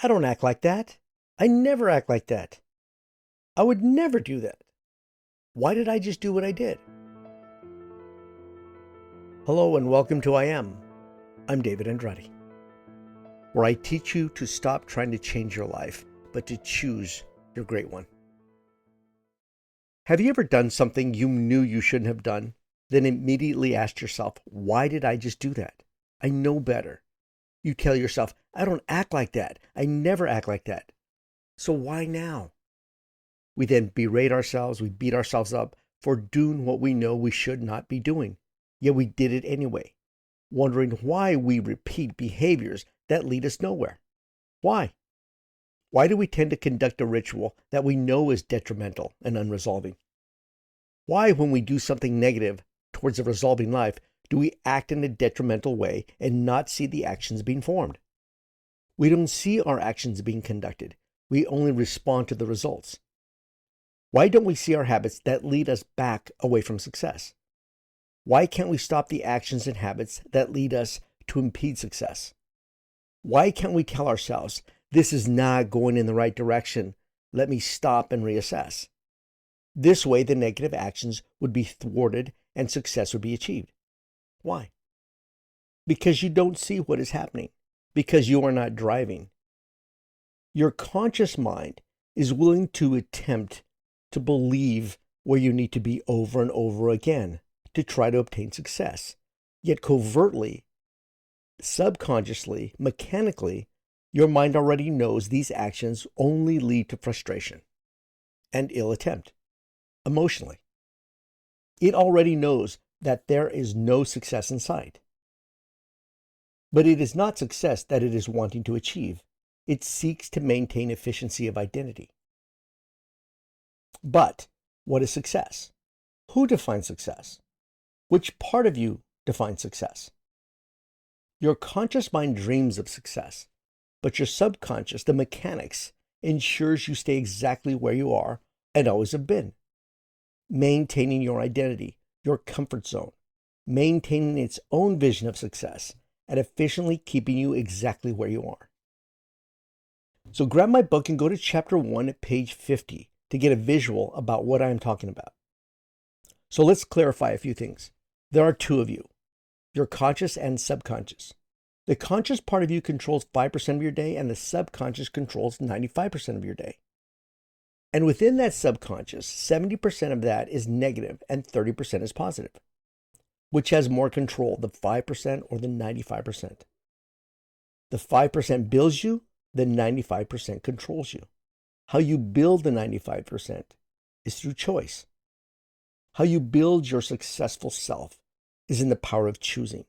I don't act like that. I never act like that. I would never do that. Why did I just do what I did? Hello and welcome to I Am. I'm David Andrade, where I teach you to stop trying to change your life, but to choose your great one. Have you ever done something you knew you shouldn't have done, then immediately asked yourself, why did I just do that? I know better. You tell yourself, I don't act like that. I never act like that. So why now? We then berate ourselves, we beat ourselves up for doing what we know we should not be doing. Yet we did it anyway, wondering why we repeat behaviors that lead us nowhere. Why? Why do we tend to conduct a ritual that we know is detrimental and unresolving? Why, when we do something negative towards a resolving life, do we act in a detrimental way and not see the actions being formed? We don't see our actions being conducted. We only respond to the results. Why don't we see our habits that lead us back away from success? Why can't we stop the actions and habits that lead us to impede success? Why can't we tell ourselves, this is not going in the right direction, let me stop and reassess? This way, the negative actions would be thwarted and success would be achieved. Why? Because you don't see what is happening, because you are not driving. Your conscious mind is willing to attempt to believe where you need to be over and over again to try to obtain success. Yet covertly, subconsciously, mechanically, your mind already knows these actions only lead to frustration and ill attempt, emotionally. It already knows that there is no success in sight. But it is not success that it is wanting to achieve. It seeks to maintain efficiency of identity. But what is success? Who defines success? Which part of you defines success? Your conscious mind dreams of success, but your subconscious, the mechanics, ensures you stay exactly where you are and always have been, maintaining your identity, your comfort zone, maintaining its own vision of success, and efficiently keeping you exactly where you are. So grab my book and go to chapter 1 at page 50 to get a visual about what I am talking about. So let's clarify a few things. There are two of you, your conscious and subconscious. The conscious part of you controls 5% of your day, and the subconscious controls 95% of your day. And within that subconscious, 70% of that is negative and 30% is positive. Which has more control, the 5% or the 95%? The 5% builds you, the 95% controls you. How you build the 95% is through choice. How you build your successful self is in the power of choosing.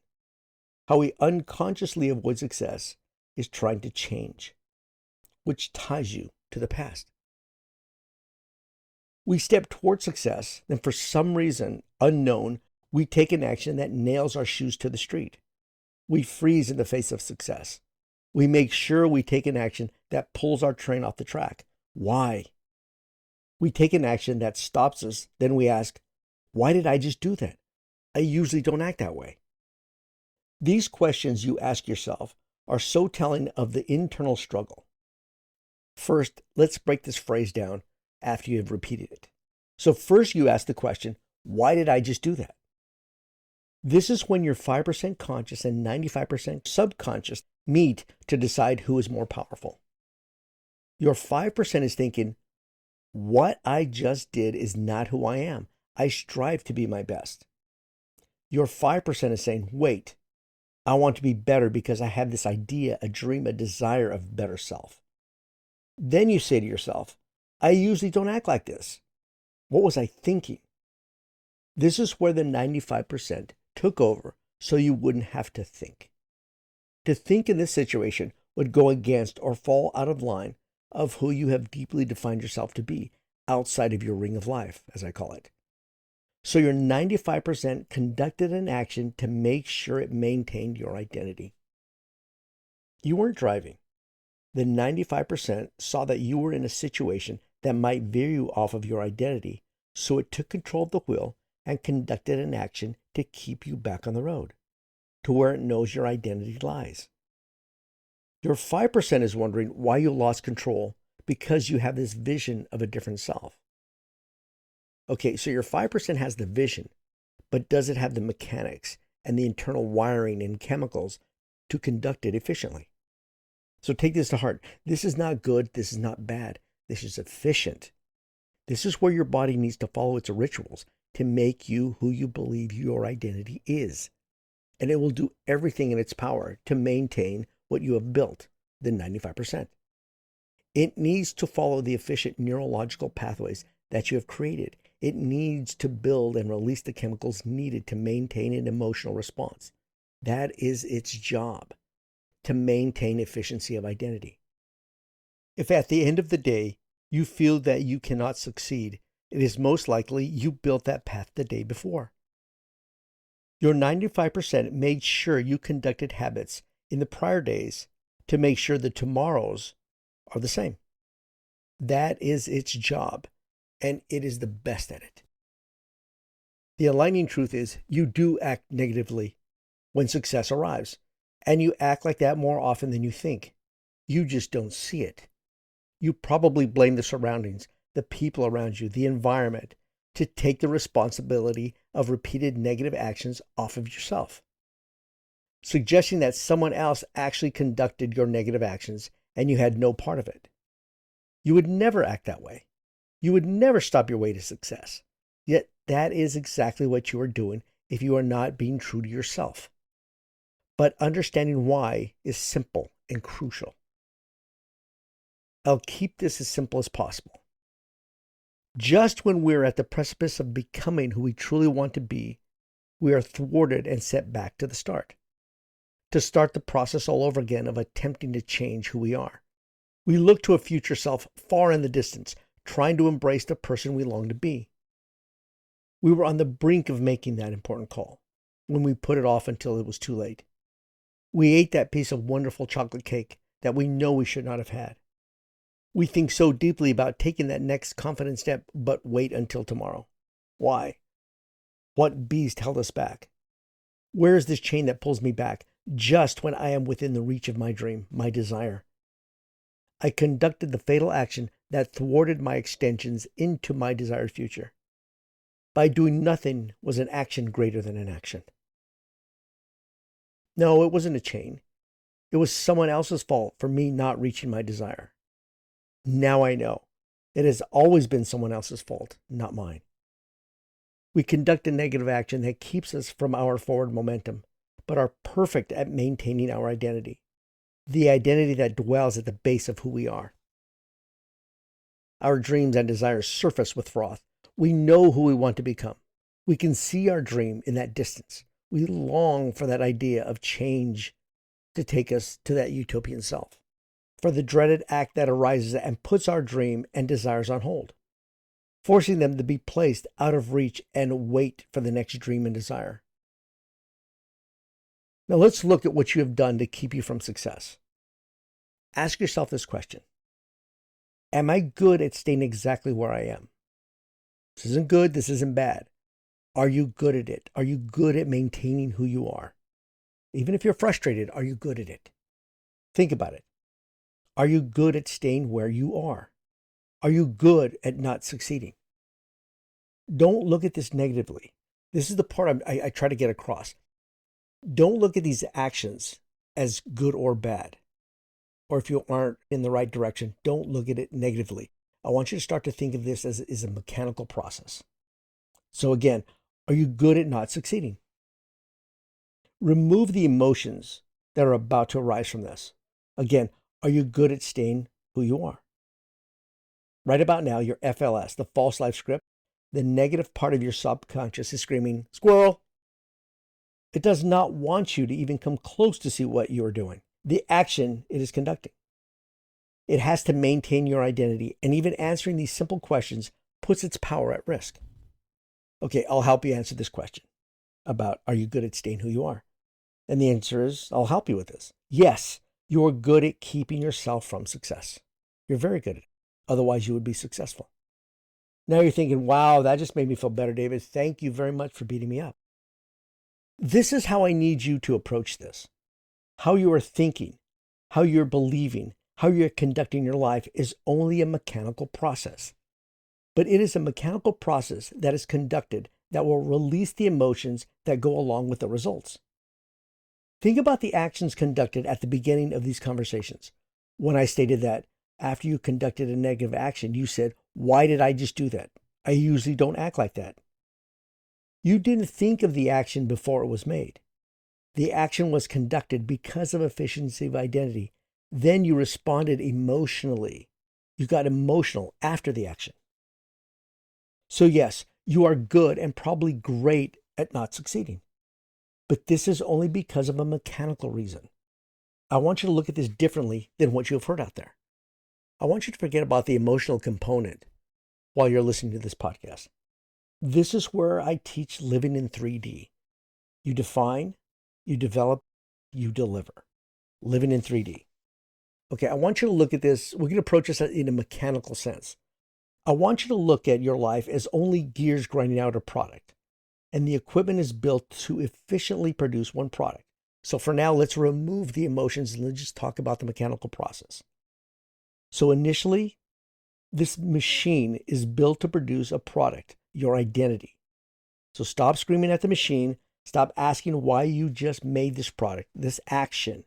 How we unconsciously avoid success is trying to change, which ties you to the past. We step towards success, then for some reason unknown, we take an action that nails our shoes to the street. We freeze in the face of success. We make sure we take an action that pulls our train off the track. Why? We take an action that stops us, then we ask, why did I just do that? I usually don't act that way. These questions you ask yourself are so telling of the internal struggle. First, let's break this phrase down after you have repeated it. So first you ask the question, why did I just do that? This is when your 5% conscious and 95% subconscious meet to decide who is more powerful. Your 5% is thinking, what I just did is not who I am. I strive to be my best. Your 5% is saying, wait, I want to be better because I have this idea, a dream, a desire of better self. Then you say to yourself, I usually don't act like this. What was I thinking? This is where the 95% took over so you wouldn't have to think. To think in this situation would go against or fall out of line of who you have deeply defined yourself to be, outside of your ring of life, as I call it. So your 95% conducted an action to make sure it maintained your identity. You weren't driving. The 95% saw that you were in a situation that might veer you off of your identity, so it took control of the wheel and conducted an action to keep you back on the road, to where it knows your identity lies. Your 5% is wondering why you lost control because you have this vision of a different self. Okay, so your 5% has the vision, but does it have the mechanics and the internal wiring and chemicals to conduct it efficiently? So take this to heart. This is not good. This is not bad. This is efficient. This is where your body needs to follow its rituals to make you who you believe your identity is. And it will do everything in its power to maintain what you have built, the 95%. It needs to follow the efficient neurological pathways that you have created. It needs to build and release the chemicals needed to maintain an emotional response. That is its job, to maintain efficiency of identity. If at the end of the day you feel that you cannot succeed, it is most likely you built that path the day before. Your 95% made sure you conducted habits in the prior days to make sure the tomorrows are the same. That is its job, and it is the best at it. The enlightening truth is you do act negatively when success arrives, and you act like that more often than you think. You just don't see it. You probably blame the surroundings, the people around you, the environment, to take the responsibility of repeated negative actions off of yourself, suggesting that someone else actually conducted your negative actions and you had no part of it. You would never act that way. You would never stop your way to success. Yet that is exactly what you are doing if you are not being true to yourself. But understanding why is simple and crucial. I'll keep this as simple as possible. Just when we're at the precipice of becoming who we truly want to be, we are thwarted and set back to the start. To start the process all over again of attempting to change who we are. We look to a future self far in the distance, trying to embrace the person we long to be. We were on the brink of making that important call when we put it off until it was too late. We ate that piece of wonderful chocolate cake that we know we should not have had. We think so deeply about taking that next confident step, but wait until tomorrow. Why? What beast held us back? Where is this chain that pulls me back just when I am within the reach of my dream, my desire? I conducted the fatal action that thwarted my extensions into my desired future. By doing nothing was an action greater than an action. No, it wasn't a chain. It was someone else's fault for me not reaching my desire. Now I know. It has always been someone else's fault, not mine. We conduct a negative action that keeps us from our forward momentum, but are perfect at maintaining our identity, the identity that dwells at the base of who we are. Our dreams and desires surface with froth. We know who we want to become. We can see our dream in that distance. We long for that idea of change to take us to that utopian self, for the dreaded act that arises and puts our dream and desires on hold, forcing them to be placed out of reach and wait for the next dream and desire. Now let's look at what you have done to keep you from success. Ask yourself this question. Am I good at staying exactly where I am? This isn't good, this isn't bad. Are you good at it? Are you good at maintaining who you are? Even if you're frustrated, are you good at it? Think about it. Are you good at staying where you are? Are you good at not succeeding? Don't look at this negatively. This is the part I try to get across. Don't look at these actions as good or bad. Or if you aren't in the right direction, don't look at it negatively. I want you to start to think of this as a mechanical process. So again, are you good at not succeeding? Remove the emotions that are about to arise from this. Again, are you good at staying who you are? Right about now, your FLS, the false life script, the negative part of your subconscious is screaming, squirrel. It does not want you to even come close to see what you are doing, the action it is conducting. It has to maintain your identity, and even answering these simple questions puts its power at risk. Okay, I'll help you answer this question about, are you good at staying who you are? And the answer is, I'll help you with this. Yes, you're good at keeping yourself from success. You're very good at it. Otherwise, you would be successful. Now you're thinking, wow, that just made me feel better, David. Thank you very much for beating me up. This is how I need you to approach this. How you are thinking, how you're believing, how you're conducting your life is only a mechanical process. But it is a mechanical process that is conducted that will release the emotions that go along with the results. Think about the actions conducted at the beginning of these conversations. When I stated that after you conducted a negative action, you said, "Why did I just do that? I usually don't act like that." You didn't think of the action before it was made. The action was conducted because of efficiency of identity. Then you responded emotionally. You got emotional after the action. So yes, you are good and probably great at not succeeding. But this is only because of a mechanical reason. I want you to look at this differently than what you have heard out there. I want you to forget about the emotional component while you're listening to this podcast. This is where I teach living in 3D. You define, you develop, you deliver. Living in 3D. Okay, I want you to look at this. We're going to approach this in a mechanical sense. I want you to look at your life as only gears grinding out a product, and the equipment is built to efficiently produce one product. So for now, let's remove the emotions and let's just talk about the mechanical process. So initially, this machine is built to produce a product, your identity. So stop screaming at the machine. Stop asking why you just made this product, this action.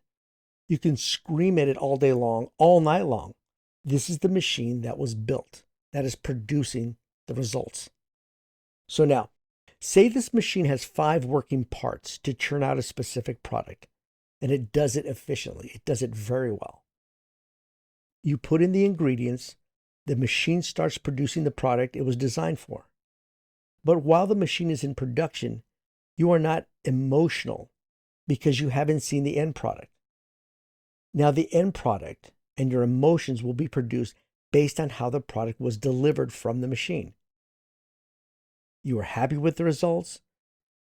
You can scream at it all day long, all night long. This is the machine that was built, that is producing the results. So now, say this machine has 5 working parts to churn out a specific product, and it does it efficiently. It does it very well. You put in the ingredients, the machine starts producing the product it was designed for. But while the machine is in production, you are not emotional because you haven't seen the end product. Now, the end product and your emotions will be produced based on how the product was delivered from the machine. You are happy with the results.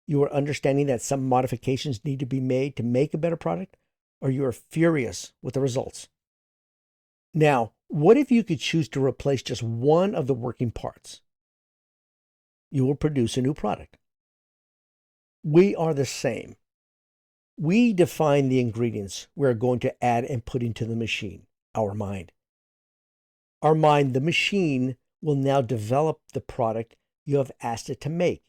You are understanding that some modifications need to be made to make a better product, or you are furious with the results. Now, what if you could choose to replace just one of the working parts? You will produce a new product. We are the same. We define the ingredients we're going to add and put into the machine, our mind. Our mind, the machine, will now develop the product you have asked it to make.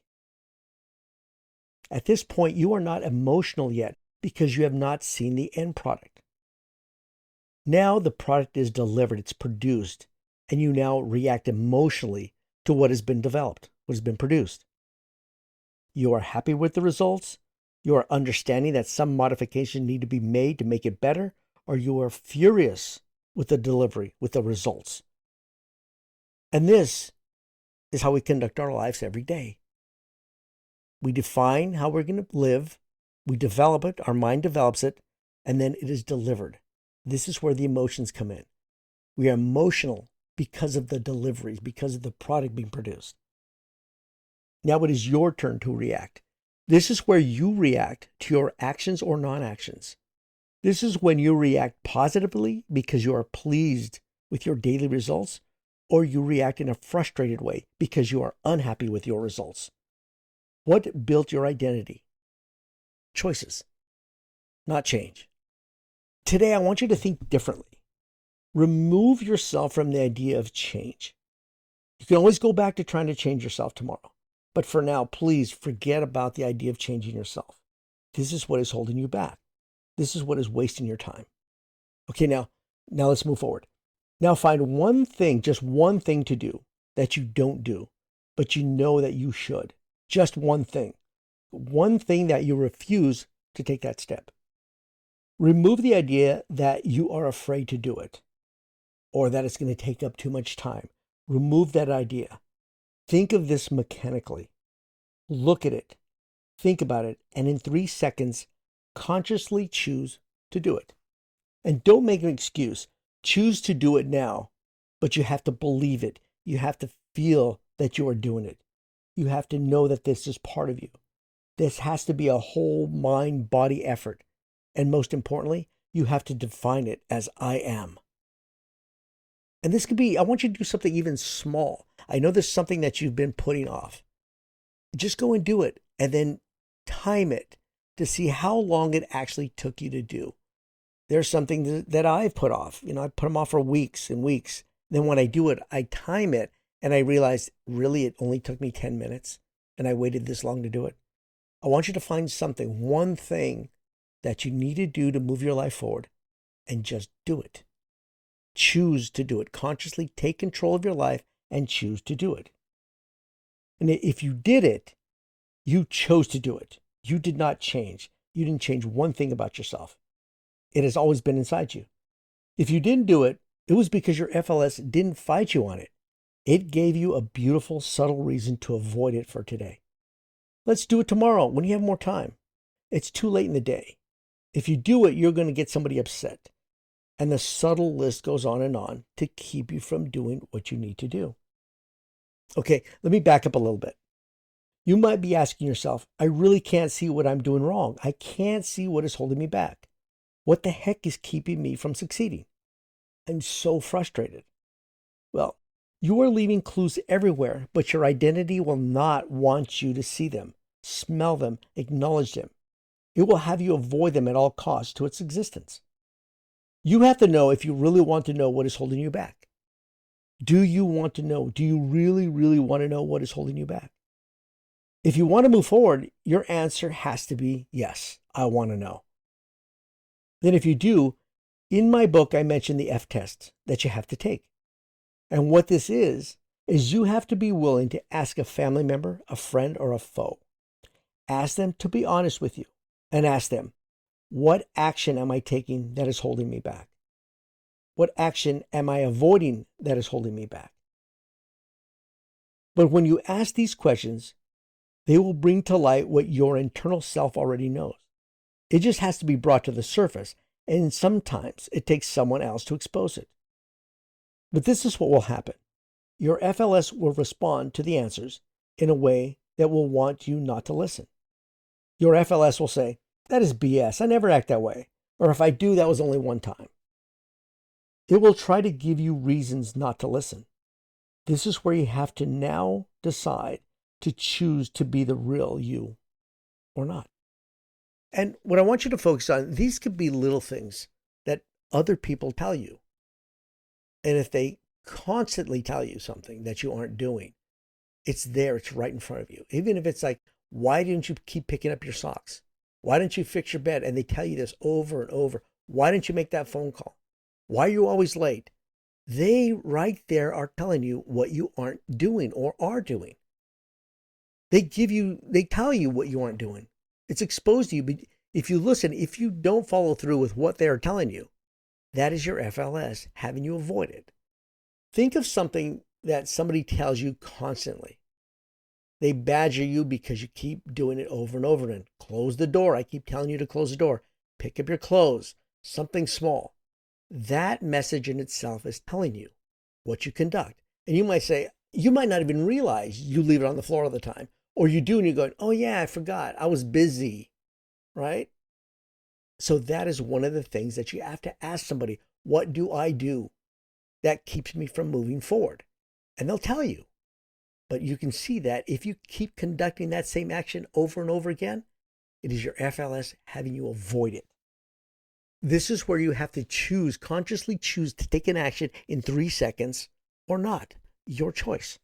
At this point, you are not emotional yet because you have not seen the end product. Now the product is delivered, it's produced, and you now react emotionally to what has been developed, what has been produced. You are happy with the results. You are understanding that some modifications need to be made to make it better, or you are furious with the delivery, with the results. And this is how we conduct our lives every day. We define how we're going to live, we develop it, our mind develops it, and then it is delivered. This is where the emotions come in. We are emotional because of the deliveries, because of the product being produced. Now it is your turn to react. This is where you react to your actions or non-actions. This is when you react positively because you are pleased with your daily results, or you react in a frustrated way because you are unhappy with your results. What built your identity? Choices, not change. Today, I want you to think differently. Remove yourself from the idea of change. You can always go back to trying to change yourself tomorrow. But for now, please forget about the idea of changing yourself. This is what is holding you back. This is what is wasting your time. Okay, now let's move forward. Now find one thing, just one thing to do that you don't do, but you know that you should. Just one thing. One thing that you refuse to take that step. Remove the idea that you are afraid to do it or that it's going to take up too much time. Remove that idea. Think of this mechanically. Look at it. Think about it. And in 3 seconds, consciously choose to do it. And don't make an excuse. Choose to do it now, but you have to believe it. You have to feel that you are doing it. You have to know that this is part of you. This has to be a whole mind, body effort. And most importantly, you have to define it as I am. And this could be, I want you to do something even small. I know there's something that you've been putting off. Just go and do it and then time it to see how long it actually took you to do. There's something that I've put off. I put them off for weeks and weeks. Then when I do it, I time it and I realize really it only took me 10 minutes and I waited this long to do it. I want you to find something, one thing that you need to do to move your life forward and just do it. Choose to do it. Consciously take control of your life and choose to do it. And if you did it, you chose to do it. You did not change. You didn't change one thing about yourself. It has always been inside you. If you didn't do it, it was because your FLS didn't fight you on it. It gave you a beautiful, subtle reason to avoid it for today. Let's do it tomorrow when you have more time. It's too late in the day. If you do it, you're going to get somebody upset. And the subtle list goes on to keep you from doing what you need to do. Okay, let me back up a little bit. You might be asking yourself, I really can't see what I'm doing wrong. I can't see what is holding me back. What the heck is keeping me from succeeding? I'm so frustrated. Well, you are leaving clues everywhere, but your identity will not want you to see them, smell them, acknowledge them. It will have you avoid them at all costs to its existence. You have to know if you really want to know what is holding you back. Do you want to know? Do you really, really want to know what is holding you back? If you want to move forward, your answer has to be yes, I want to know. Then if you do, in my book, I mentioned the F test that you have to take. And what this is you have to be willing to ask a family member, a friend, or a foe. Ask them to be honest with you and ask them, what action am I taking that is holding me back? What action am I avoiding that is holding me back? But when you ask these questions, they will bring to light what your internal self already knows. It just has to be brought to the surface, and sometimes it takes someone else to expose it. But this is what will happen. Your FLS will respond to the answers in a way that will want you not to listen. Your FLS will say, that is BS. I never act that way. Or if I do, that was only one time. It will try to give you reasons not to listen. This is where you have to now decide to choose to be the real you or not. And what I want you to focus on, these could be little things that other people tell you. And if they constantly tell you something that you aren't doing, it's there, it's right in front of you. Even if it's like, why didn't you keep picking up your socks? Why didn't you fix your bed? And they tell you this over and over. Why didn't you make that phone call? Why are you always late? They right there are telling you what you aren't doing or are doing. They tell you what you aren't doing. It's exposed to you. But if you listen, if you don't follow through with what they're telling you, that is your FLS having you avoid it. Think of something that somebody tells you constantly. They badger you because you keep doing it over and over again. Close the door. I keep telling you to close the door. Pick up your clothes. Something small. That message in itself is telling you what you conduct. And you might say, you might not even realize you leave it on the floor all the time. Or you do and you're going, oh yeah, I forgot. I was busy, right? So that is one of the things that you have to ask somebody, what do I do that keeps me from moving forward? And they'll tell you. But you can see that if you keep conducting that same action over and over again, it is your FLS having you avoid it. This is where you have to choose, consciously choose to take an action in 3 seconds or not. Your choice.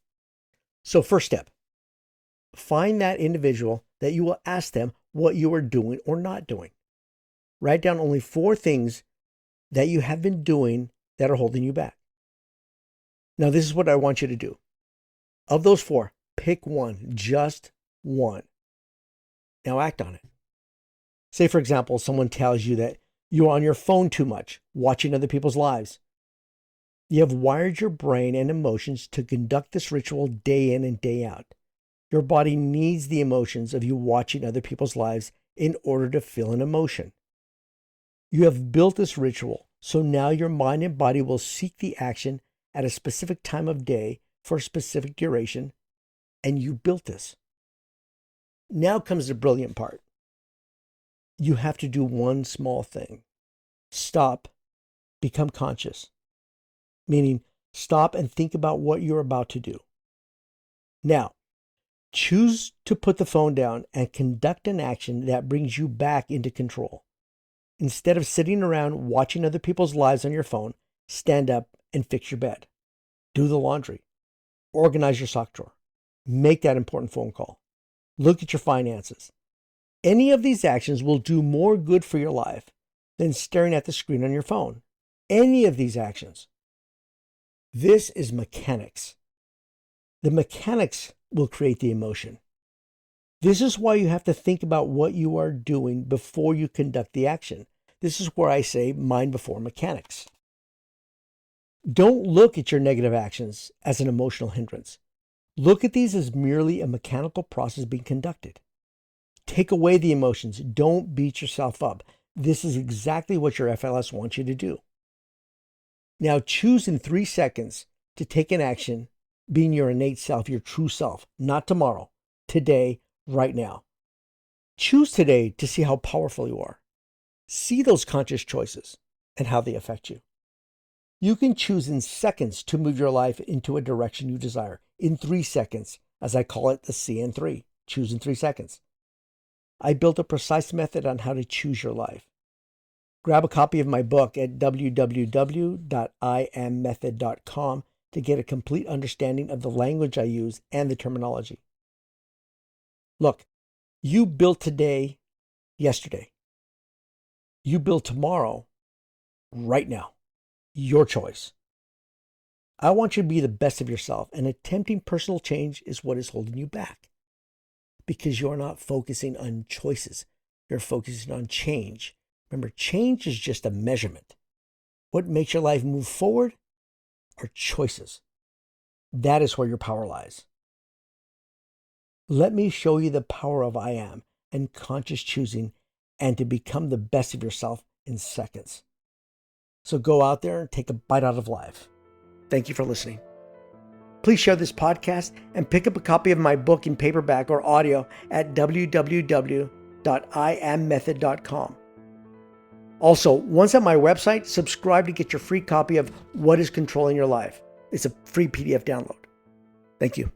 So first step, find that individual that you will ask them what you are doing or not doing. Write down only 4 things that you have been doing that are holding you back. Now, this is what I want you to do. Of those 4, pick one, just one. Now act on it. Say, for example, someone tells you that you're on your phone too much, watching other people's lives. You have wired your brain and emotions to conduct this ritual day in and day out. Your body needs the emotions of you watching other people's lives in order to feel an emotion. You have built this ritual, so now your mind and body will seek the action at a specific time of day for a specific duration, and you built this. Now comes the brilliant part. You have to do one small thing. Stop, become conscious. Meaning, stop and think about what you're about to do. Now, choose to put the phone down and conduct an action that brings you back into control. Instead of sitting around watching other people's lives on your phone, stand up and fix your bed. Do the laundry. Organize your sock drawer. Make that important phone call. Look at your finances. Any of these actions will do more good for your life than staring at the screen on your phone. Any of these actions. This is mechanics. The mechanics will create the emotion. This is why you have to think about what you are doing before you conduct the action. This is where I say mind before mechanics. Don't look at your negative actions as an emotional hindrance. Look at these as merely a mechanical process being conducted. Take away the emotions. Don't beat yourself up. This is exactly what your FLS wants you to do. Now choose in 3 seconds to take an action, being your innate self, your true self, not tomorrow, today, right now. Choose today to see how powerful you are. See those conscious choices and how they affect you. You can choose in seconds to move your life into a direction you desire. In 3 seconds, as I call it the CN3. Choose in 3 seconds. I built a precise method on how to choose your life. Grab a copy of my book at www.iammethod.com to get a complete understanding of the language I use and the terminology. Look, you built today, yesterday. You build tomorrow, right now. Your choice. I want you to be the best of yourself, and attempting personal change is what is holding you back. Because you're not focusing on choices. You're focusing on change. Remember, change is just a measurement. What makes your life move forward are choices. That is where your power lies. Let me show you the power of I am and conscious choosing, and to become the best of yourself in seconds. So go out there and take a bite out of life. Thank you for listening. Please share this podcast and pick up a copy of my book in paperback or audio at www.iammethod.com. Also, once at my website, subscribe to get your free copy of What is Controlling Your Life. It's a free PDF download. Thank you.